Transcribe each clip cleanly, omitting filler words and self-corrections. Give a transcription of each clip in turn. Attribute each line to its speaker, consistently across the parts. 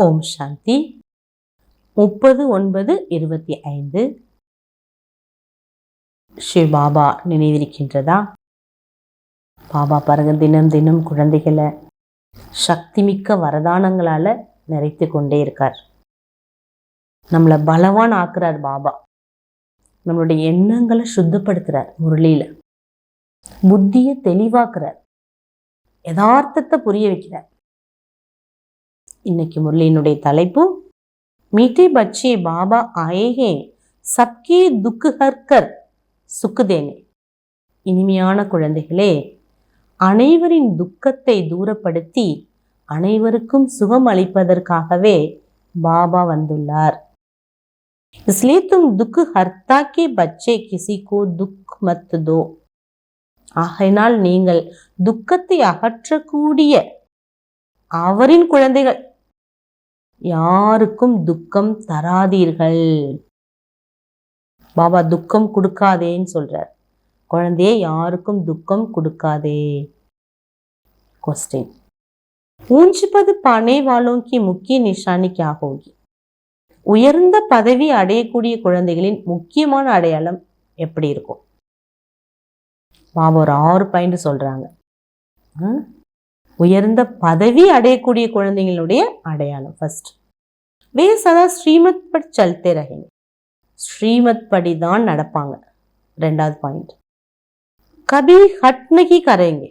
Speaker 1: ஓம் சாந்தி. 30/9/25 ஸ்ரீ பாபா நினைவிருக்கின்றதா? பாபா பாருங்க, தினம் தினம் குழந்தைகளை சக்திமிக்க வரதானங்களால நிறைத்து கொண்டே இருக்கார். நம்மளை பலவான் ஆக்குறார் பாபா. நம்மளுடைய எண்ணங்களை சுத்தப்படுத்துறார். முரளியில புத்தியை தெளிவாக்குறார். யதார்த்தத்தை புரிய வைக்கிறார். இன்னைக்கு முரளியினுடைய தலைப்பு, மீட்டே பச்சே பாபா ஆயே சப்கே துக் ஹர்கர் சுக் தேனே. இனிமையான குழந்தைகளே, அனைவரின் துக்கத்தை தூரப்படுத்தி அனைவருக்கும் சுகம் அளிப்பதற்காகவே பாபா வந்துள்ளார். इसलिए तुम दुख हर्ता के बच्चे किसी को दुख मत दो. ஆகையினால் நீங்கள் துக்கத்தை அகற்றக்கூடிய அவரின் குழந்தைகள், யாருக்கும் துக்கம் தராதீர்கள். பாபா துக்கம் கொடுக்காதேன்னு சொல்றார். குழந்தையே, யாருக்கும் துக்கம் கொடுக்காதே. क्वेश्चन, ऊंच पद पाने वालों की मुख्य निशानी क्या होगी? உயர்ந்த பதவி அடையக்கூடிய குழந்தைகளின் முக்கியமான அடையாளம் எப்படி இருக்கும்? பாபா ஒரு 6 பாயிண்ட் சொல்றாங்க. உயர்ந்த பதவி அடையக்கூடிய குழந்தைகளுடைய அடையாளம். ஃபர்ஸ்ட், வே சதா ஸ்ரீமத் படி சல்தே ரஹேங்க. ஸ்ரீமத் படி தான் நடப்பாங்க. 2வது பாயிண்ட், கபி ஹட் நஹி கரேங்க.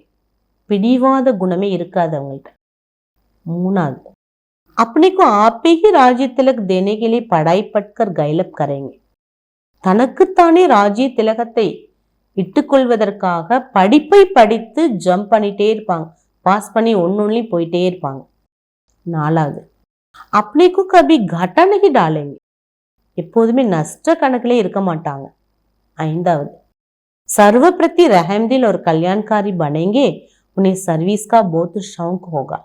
Speaker 1: பிடிவாத குணமே இருக்காது அவங்கள்ட்ட. 3வது, अपने को आप ही राज्य तिलक देने के लिए पढ़ाई पढ़कर गैलप करेंगे. தனக்குத்தானே ராஜ்ய திலகத்தை இட்டுக்கொள்வதற்காக படிப்பை படித்து ஜம்ப் பண்ணிட்டே இருப்பாங்க. பாஸ் பண்ணி ஒன்னொன்னு போயிட்டே இருப்பாங்க. 4வது, अपने को कभी घाटा नहीं डालेंगे. எப்போதுமே நஷ்ட கணக்கிலே இருக்க மாட்டாங்க. 5வது, सर्व प्रति रहम दिल और कल्याणकारी बनेंगे. उन्हें सर्विस का बहुत शौक होगा.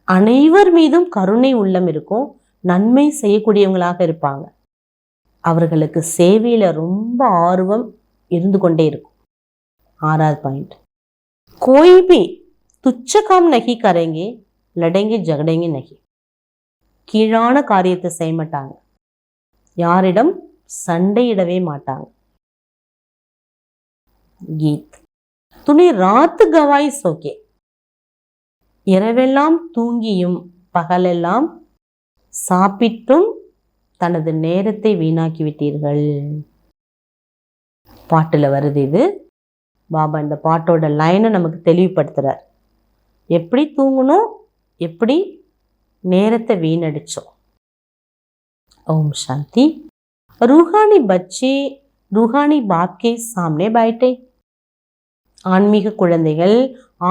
Speaker 1: அனைவர் மீதும் கருணை உள்ளம் இருக்கும். நன்மை செய்யக்கூடியவங்களாக இருப்பாங்க. அவர்களுக்கு சேவையில ரொம்ப ஆர்வம் இருந்து கொண்டே இருக்கும். 6வது பாயிண்ட், कोई भी तुच्छ काम नहीं करेंगे, लड़ेंगे झगड़ेंगे नहीं. கீழான காரியத்தை செய்ய மாட்டாங்க. யாரிடம் சண்டையிடவே மாட்டாங்க. கீத், துணை ராத்து கவாய் சோகே. இரவெல்லாம் தூங்கியும் பகலெல்லாம் சாப்பிட்டும் தனது நேரத்தை வீணாக்கி விட்டீர்கள். பாட்டுல வருது இது. பாபா இந்த பாட்டோட லைனை நமக்கு தெளிவுபடுத்துறார். எப்படி தூங்கணும், எப்படி நேரத்தை வீணடிச்சோம். ஓம் சாந்தி. रूहानी बच्चे रूहानी बाप के सामने बैठे. ஆன்மீக குழந்தைகள்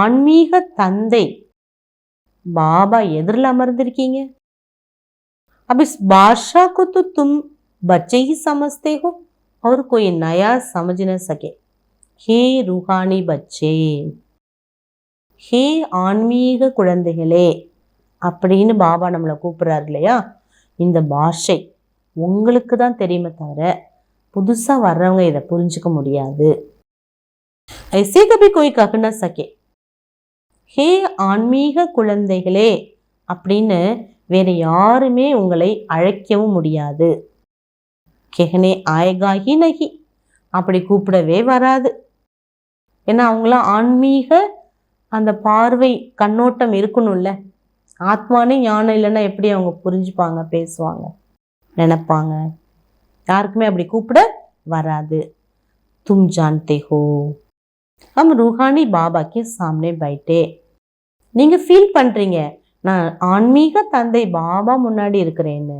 Speaker 1: ஆன்மீக தந்தை பாபா எதிரில் அமர்ந்திருக்கீங்க. अब इस बादशाह को तो तुम बच्चे ही समझते हो और कोई नया समझ न सके. हे रूहानी बच्चे, ஹே ஆன்மீக குழந்தைகளே அப்படின்னு பாபா நம்மளை கூப்பிடுறாரு இல்லையா? இந்த பாஷை உங்களுக்கு தான் தெரியுமே தவிர புதுசா வர்றவங்க இதை புரிஞ்சுக்க முடியாது. ऐसे कभी कोई कह न सके. ஹே ஆன்மீக குழந்தைகளே அப்படின்னு வேற யாருமே உங்களை அழைக்கவும் முடியாது. கெஹனே ஆயகா ஹி நஹி, அப்படி கூப்பிடவே வராது. ஏன்னா அவங்களாம் ஆன்மீக அந்த பார்வை கண்ணோட்டம் இருக்கணும்ல. ஆத்மானே ஞானம் இல்லைன்னா எப்படி அவங்க புரிஞ்சுப்பாங்க, பேசுவாங்க, நினைப்பாங்க? யாருக்குமே அப்படி கூப்பிட வராது. तुम जानते हो हम रूहानी बाबा के सामने बैठे. நீங்க ஃபீல் பண்றீங்க, நான் ஆன்மீக தந்தை பாபா முன்னாடி இருக்கிறேன்னு.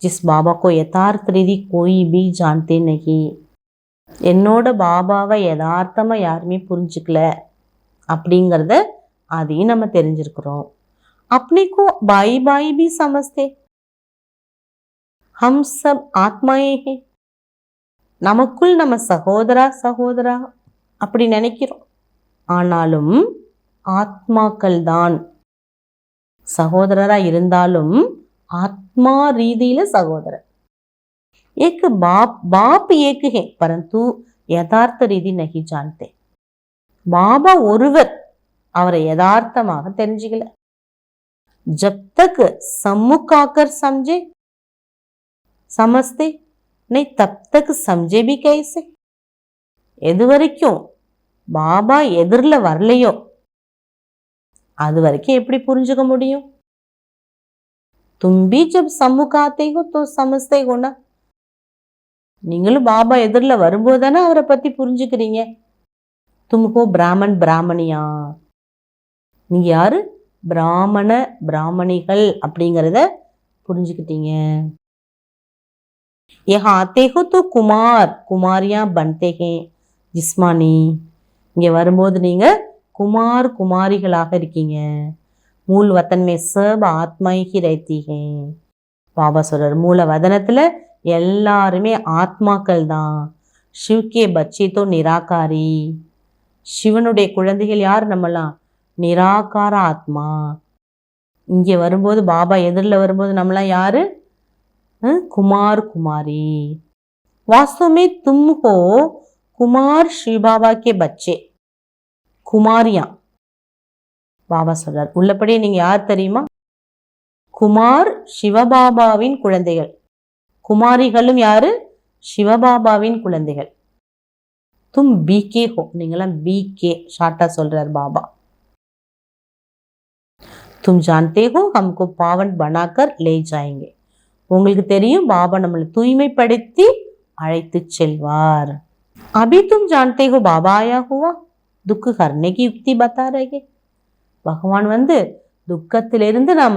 Speaker 1: जिस बाबा को यथार्थ रीति कोई भी जानते नहीं. என்னோட பாபாவை யதார்த்தமா யாருமே புரிஞ்சுக்கல அப்படிங்கிறத அதையும் நம்ம தெரிஞ்சிருக்கிறோம். अपने को भाई भाई भी समझते. हम सब आत्माएं हैं. நமக்குள் நம்ம சகோதரா சகோதரா அப்படி நினைக்கிறோம். ஆனாலும் ஆத்மாக்கள் தான். சகோதரரா இருந்தாலும் ஆத்மா ரீதியில சகோதரர். एक बाप एक है परंतु यथार्थ रीति नहीं जानते. பாபா ஒருவர், அவரை யதார்த்தமாக தெரிஞ்சுக்கல. जब तक सम्मुख आकर समझे समझते नहीं तब तक समझे भी कैसे. எது வரைக்கும் பாபா எதிரில் வரலையோ அது வரைக்கும் எப்படி புரிஞ்சுக்க முடியும்? तुम भी जब सम्मुख आते हो तो समझते हो ना. நீங்களும் பாபா எதிரில் வரும்போது தானே அவரை பத்தி புரிஞ்சுக்கிறீங்க. தும்கோ பிராமன் பிராமணியா, நீங்க யாரு? பிராமண பிராமணிகள் அப்படிங்கிறத புரிஞ்சுக்கிட்டீங்க. यहाँ आते हो तो कुमार कुमारियां बनते हैं जिस्मानी. இங்க வரும்போது நீங்க குமார் குமாரிகளாக இருக்கீங்க. மூல் வத்தன் மே சப் ஆத்மாய் ஹி रहती हैं. பாபா சொல்றார் மூல வதனத்துல எல்லாருமே ஆத்மாக்கள் தான். சிவ்கே பச்சே தோ நிராகாரி. சிவனுடைய குழந்தைகள் யார்? நம்மலாம் நிராகார ஆத்மா. இங்கே வரும்போது பாபா எதிரில் வரும்போது நம்மளாம் யாரு? कुमार कुमारी. वास्तव में तुम हो कुमार शिव बाबा के बच्चे. कुमारियां. பாபா சொல்றார் உள்ளபடியே நீங்க யார் தெரியுமா? குமார் சிவபாபாவின் குழந்தைகள். குமாரிகளும் யாரு? சிவபாபாவின் குழந்தைகள். तुम बीके हो. நீங்களாம் बीके ஷார்ட்டா சொல்றார் பாபா. तुम जानते हो हमको पावन बनाकर ले जाएंगे. உங்களுக்கு தெரியும் பாபா நம்மளை தூய்மைப்படுத்தி அழைத்து செல்வார். अभी तुम जानते हो बाबा आया हुआ दुख हरने की युक्ति बता रहे. பகவான் துக்கத்திலிருந்து நாம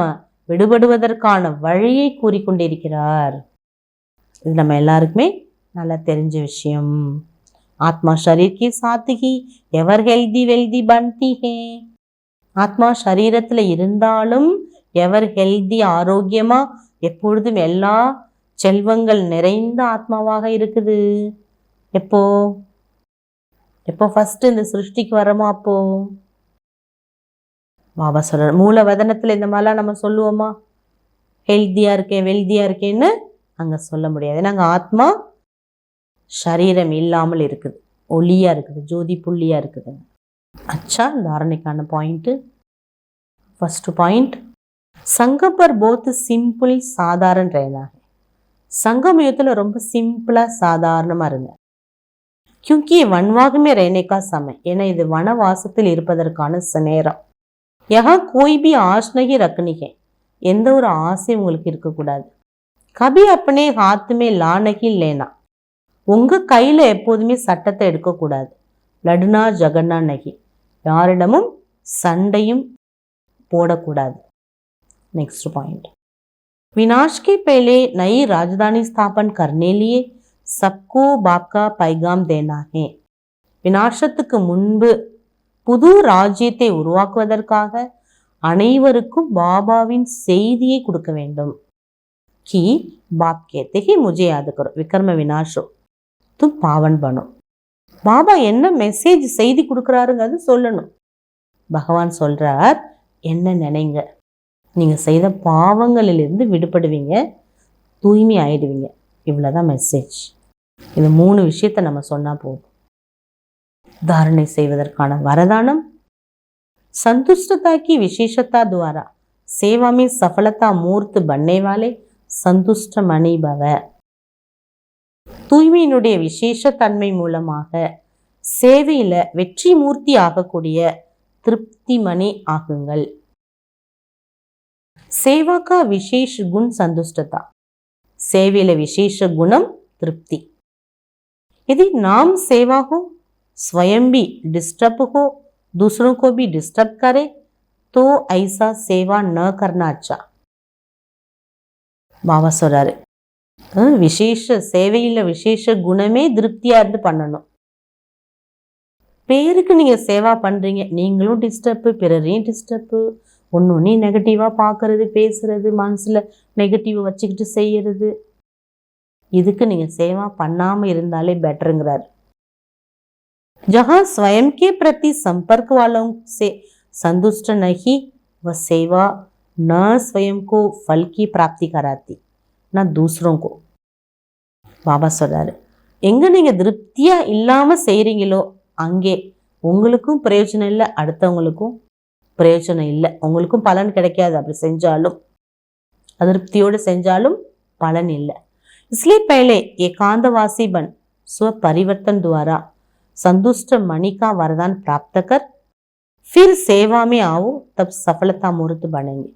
Speaker 1: விடுபடுவதற்கான வழியை கூறிக்கொண்டிருக்கிறார். இது நம்ம எல்லாருக்குமே நல்லா தெரிஞ்ச விஷயம். ஆத்மா शरीर के साथ ही எவர் ஹெல்தி வெல்தி बनती है. ஆத்மா சரீரத்துல இருந்தாலும் எவர் ஹெல்தி ஆரோக்கியமா எப்பொழுதும் எல்லா செல்வங்கள் நிறைந்த ஆத்மாவாக இருக்குது. எப்போ எப்போ ஃபர்ஸ்ட் இந்த சிருஷ்டிக்கு வரமோ அப்போ. பாபா சொல்ற மூல வதனத்துல இந்த மாதிரிலாம் நம்ம சொல்லுவோமா? ஹெல்த்தியா இருக்கேன் வெல்தியா இருக்கேன்னு அங்க சொல்ல முடியாது. நாங்க ஆத்மா சரீரம் இல்லாமல் இருக்குது, ஒளியா இருக்குது, ஜோதி புள்ளியா இருக்குது. अच्छा धारणेக்கான பாயிண்ட். फर्स्ट पॉइंट संगम पर बहुत सिंपल साधारण रहना है. संगम युगத்துல ரொம்ப சிம்பிளா சாதாரணமா இருங்க. क्योंकि ये वनवाग में रहने का समय. ஏன்னா இது வனவாசத்தில் இருப்பதற்கான நேரம். यहाँ कोई भी आश नहीं रखनी है. எந்த ஒரு ஆசை உங்களுக்கு இருக்கக்கூடாது. कभी अपने हाथ में ला नहीं लेना. உங்க கையில எப்போதுமே சட்டத்தை எடுக்கக்கூடாது. லடுனா ஜகன்னா நகி. யாரிடமும் சண்டையும் போடக்கூடாது. नेक्स्ट पॉइंट विनाश के पहले नई राजधानी स्थापन करने लिए सबको बाप का पैगाम देना है. விநாசத்துக்கு முன்பு புது ராஜ்யத்தை உருவாக்குவதற்காக அனைவருக்கும் பாபாவின் செய்தியை கொடுக்க வேண்டும். कि बाप कहते ही मुझे याद करो विक्रम विनाशो तुम पावन बनो. பாபா என்ன மெசேஜ் செய்தி கொடுக்குறாருங்கிறது சொல்லணும். பகவான் சொல்றார் என்ன நினைங்க, நீங்க செய்த பாவங்களிலிருந்து விடுபடுவீங்க, தூய்மை ஆயிடுவீங்க. இவ்வளவுதான் மெசேஜ். இது 3 விஷயத்தை நம்ம சொன்னா போதும். धारणை செய்வதற்கான வரதானம் संतुष्टता की विशेषता द्वारा सेवा में सफलता मूर्त बनने वाले संतुष्ट मणि भव. தூய்மையினுடைய விசேஷ தன்மை மூலமாக சேவையில வெற்றி மூர்த்தி ஆகக்கூடிய திருப்தி மணி ஆகுங்கள். सेवा का विशेष गुण संतुष्टता. சேவையில விசேஷ குணம் திருப்தி. यदि नाम सेवा हो, स्वयं भी डिस्टर्ब हो, दूसरों को भी डिस्टर्ब करे तो ऐसा सेवा न करना अच्छा. பாபா சொல்றாரு விசேஷ சேவையில விசேஷ குணமே திருப்தியா இருந்து பண்ணணும். பேருக்கு நீங்க சேவா பண்றீங்க, நீங்களும் டிஸ்டர்பு, பிறரையும் டிஸ்டர்பு, ஒன்னொன்னே நெகட்டிவா பார்க்கறது, பேசுறது, மனசுல நெகட்டிவ் வச்சுக்கிட்டு செய்யறது, இதுக்கு நீங்க சேவா பண்ணாம இருந்தாலே பெட்டருங்கிறார். जहां स्वयं के प्रति संपर्क वालों से संतुष्ट नहीं वह सेवा न स्वयं को फल की प्राप्ति कराती न दूसरों को. பாபா சொல்றாரு எங்க நீங்க திருப்தியா இல்லாம செய்றீங்களோ அங்கே உங்களுக்கும் பிரயோஜனம் இல்லை, அடுத்தவங்களுக்கும் பிரயோஜனம் இல்லை, உங்களுக்கும் பலன் கிடைக்காது. அப்படி செஞ்சாலும், அதிருப்தியோடு செஞ்சாலும் பலன் இல்லை. इसलिए पहले एकांतवासी बन स्व परिवर्तन द्वारा संतुष्ट मणि का वरदान प्राप्त कर फिर सेवा में आओ, तब सफलता मूर्त बनेंगे.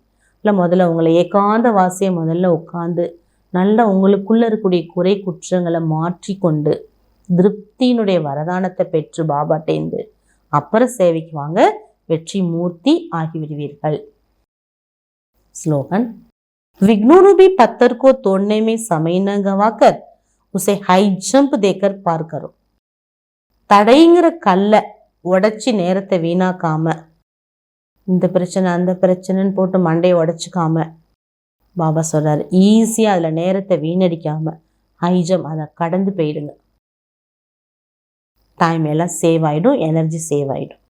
Speaker 1: இல்லை முதல்ல உங்களை ஏகாந்தவாசியை முதல்ல உட்காந்து நல்லா உங்களுக்குள்ள இருக்கக்கூடிய குறை குற்றங்களை மாற்றி கொண்டு திருப்தியினுடைய வரதானத்தை பெற்று பாபாட்டேந்து அப்புறம் சேவைக்கு வாங்க, வெற்றி மூர்த்தி ஆகிவிடுவீர்கள். ஸ்லோகன். विघ्नों भी पत्थर को तोड़ने में समय न गवाकर उसे हाई जंप देकर पार करो. தடைங்கிற கல்லை உடைச்சி நேரத்தை வீணாக்காம, இந்த பிரச்சனை அந்த பிரச்சனைன்னு போட்டு மண்டையை உடைச்சிக்காம, பாபா சொல்றாரு ஈஸியா அதுல நேரத்தை வீணடிக்காம ஹை ஜம்ப் அதை கடந்து போயிடுங்க. டைம் எல்லாம் சேவ் ஆயிடும், எனர்ஜி சேவ் ஆயிடும்.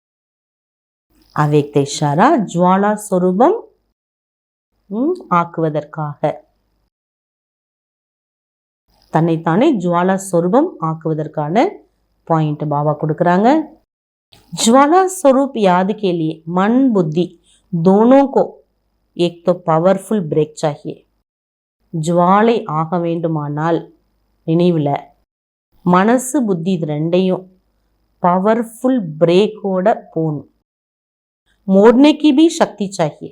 Speaker 1: அவ்யக்த இஷாரா ஜுவாலா சொரூபம் ஆக்குவதற்காக, தன்னைத்தானே ஜுவாலா சொரூபம் ஆக்குவதற்கான பாயிண்ட் பாபா கொடுக்குறாங்க. ज्वाला स्वरूप याद के लिए मन बुद्धि दोनों को एक तो पावरफुल ब्रेक चाहिए. ஜுவாலை ஆக வேண்டுமானால் நினைவில் மனசு புத்தி இது ரெண்டையும் பவர்ஃபுல் பிரேக்கோட போகணும். மோட்னேக்கு भी சக்தி चाहिए.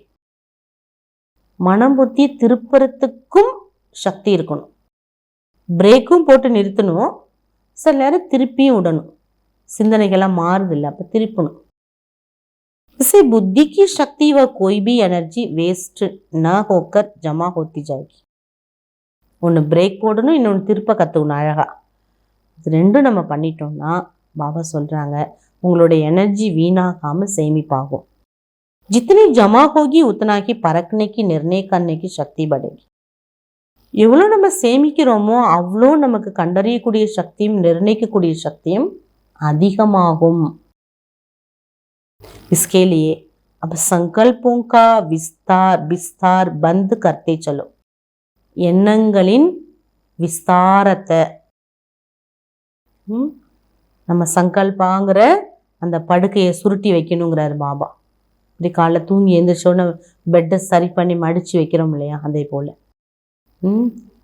Speaker 1: மனம் புத்தி திருப்புறத்துக்கும் சக்தி இருக்கணும். பிரேக்கும் போட்டு நிறுத்தணும், சில நேரம் திருப்பியும் விடணும். சிந்தனைகள்லாம் மாறுது இல்லை, அப்போ திருப்பணும். इसे बुद्धि की शक्ति व कोई भी एनर्जी वेस्ट न होकर जमा होती जाएगी. ஒன்று பிரேக் போடணும், இன்னொன்று திருப்ப கற்றுக்கணும். அழகா இது ரெண்டும் நம்ம பண்ணிட்டோம்னா பாபா சொல்றாங்க உங்களுடைய எனர்ஜி வீணாகாம சேமிப்பாகும். जितनी जमा होगी उतना ही परखने की निर्णय करने की शक्ति बढ़ेगी. எவ்வளோ நம்ம சேமிக்கிறோமோ அவ்வளோ நமக்கு கண்டறியக்கூடிய சக்தியும் நிர்ணயிக்கக்கூடிய சக்தியும் அதிகமாகும். इसके लिए अब संकल्पों का विस्तार बंद करते चलो. எண்ணங்களின் விஸ்தாரத்தை நம்ம சங்கல்பாங்கிற அந்த படுக்கையை சுருட்டி வைக்கணுங்கிறாரு பாபா. இப்படி காலைல தூங்கி எழுந்திரிச்சோன்னு பெட்டை சரி பண்ணி மடித்து வைக்கிறோம் இல்லையா, அதே போல்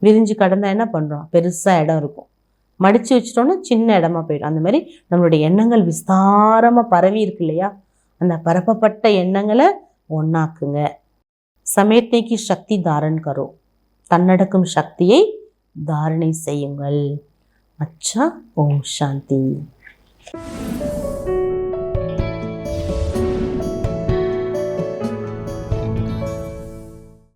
Speaker 1: விரிஞ்சு கடந்தா என்ன பண்ணுறோம், பெருசாக இடம் இருக்கும். மடித்து வச்சிட்டோன்னா சின்ன இடமா போயிடும். அந்த மாதிரி நம்மளுடைய எண்ணங்கள் விஸ்தாரமாக பரவி இருக்கு இல்லையா, அந்த பரப்பப்பட்ட எண்ணங்களை ஒன்றாக்குங்க. சமேட்னைக்கு சக்தி தாரண் கரோ. தன்னடக்கும் சக்தியை தாரணை செய்யுங்கள். அச்சா. ஓம் சாந்தி.